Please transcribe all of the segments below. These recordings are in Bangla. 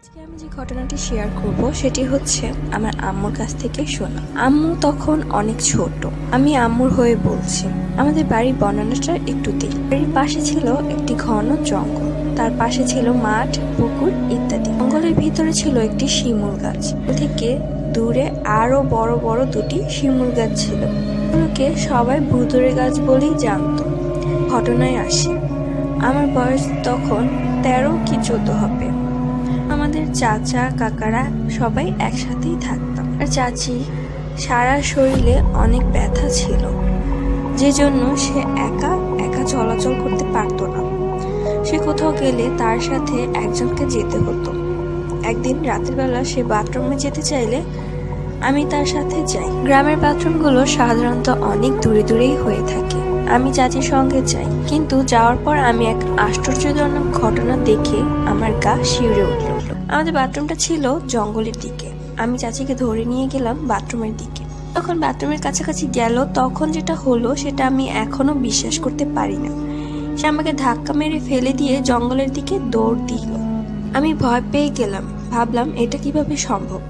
আজকে আমি যে ঘটনাটি শেয়ার করব সেটি হচ্ছে আমার আম্মুর কাছ থেকে শোনা। আম্মু তখন অনেক ছোট। আমি আম্মুর হয়ে বলছি। আমাদের বাড়ির বর্ণনাটা একটু দিই। বাড়ির পাশে ছিল একটি ঘন জঙ্গল, তার পাশে ছিল মাঠ, পুকুর ইত্যাদি। জঙ্গলের ভিতরে ছিল একটি শিমুল গাছ, থেকে দূরে আরো বড় বড় দুটি শিমুল গাছ ছিল। এগুলোকে সবাই ভুতুড়ে গাছ বলেই জানতো। ঘটনায় আসি, আমার বয়স তখন 13 কি 14 হবে। আমাদের চাচা কাকারা সবাই একসাথেই থাকতাম। আর চাচি সারা শরীরে অনেক ব্যথা ছিল, যে জন্য সে একা একা চলাচল করতে পারতো না। সে কোথাও গেলে তার সাথে একজনকে যেতে হতো। একদিন রাতের বেলা সে বাথরুমে যেতে চাইলে আমি তার সাথে যাই। গ্রামের বাথরুমগুলো সাধারণত অনেক দূরে দূরেই হয়ে থাকে। আমি চাচির সঙ্গে যাই, কিন্তু যাওয়ার পর আমি এক আশ্চর্যজনক ঘটনা দেখে আমার গা শিউরে উঠল। আমাদের বাথরুমটা ছিল জঙ্গলের দিকে। আমি চাচিকে ধরে নিয়ে গেলাম বাথরুমের দিকে। তখন বাথরুমের কাছাকাছি গেল, তখন যেটা হলো সেটা আমি এখনো বিশ্বাস করতে পারি না। সে আমাকে ধাক্কা মেরে ফেলে দিয়ে জঙ্গলের দিকে দৌড় দিল। আমি ভয় পেয়ে গেলাম, ভাবলাম এটা কিভাবে সম্ভব,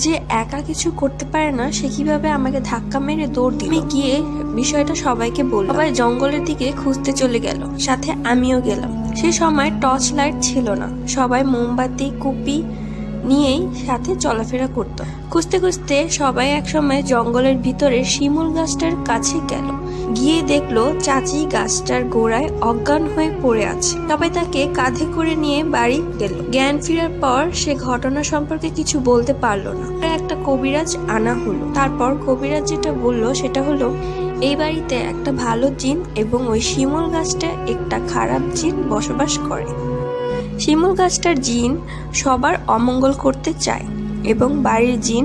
যে একা কিছু করতে পারে না সে কিভাবে আমাকে ধাক্কা মেরে দৌড় দিল। আমি গিয়ে বিষয়টা সবাইকে বললাম। সবাই জঙ্গলের দিকে খুঁজতে চলে গেল, সাথে আমিও গেলাম। সে সময় টর্চ লাইট ছিল না, সবাই মোমবাতি কুপি নিয়েই সাথে চলাফেরা করত। খুঁজতে খুঁজতে সবাই একসময় জঙ্গলের ভিতরে শিমুল গাছটার কাছে গেল। গিয়ে দেখলো চাচি গাছটার গোড়ায় অজ্ঞান হয়ে পড়ে আছে। সবাই তাকে কাঁধে করে নিয়ে বাড়ি গেল। জ্ঞান ফেরার পর সে ঘটনা সম্পর্কে কিছু বলতে পারলো না। একটা কবিরাজ আনা হলো। তারপর কবিরাজ যেটা বললো সেটা হলো, এই বাড়িতে একটা ভালো জিন এবং ওই শিমুল গাছটা একটা খারাপ জিন বসবাস করে। শিমুল গাছটার জিন সবার অমঙ্গল করতে চায় এবং বাড়ির জিন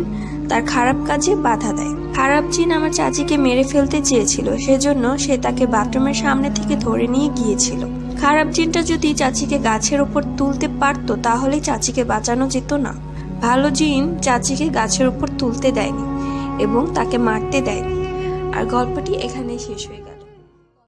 তার খারাপ কাজে বাধা দেয়। খারাপ জিন আমার চাচিকে মেরে ফেলতে চেয়েছিল, সেজন্য সে তাকে বাথরুমের সামনে থেকে ধরে নিয়ে গিয়েছিল। খারাপ জিনটা যদি চাচিকে গাছের ওপর তুলতে পারতো তাহলে চাচিকে বাঁচানো যেত না। ভালো জিন চাচিকে গাছের ওপর তুলতে দেয়নি এবং তাকে মারতে দেয়নি। আর গল্পটি এখানেই শেষ হয়ে গেল।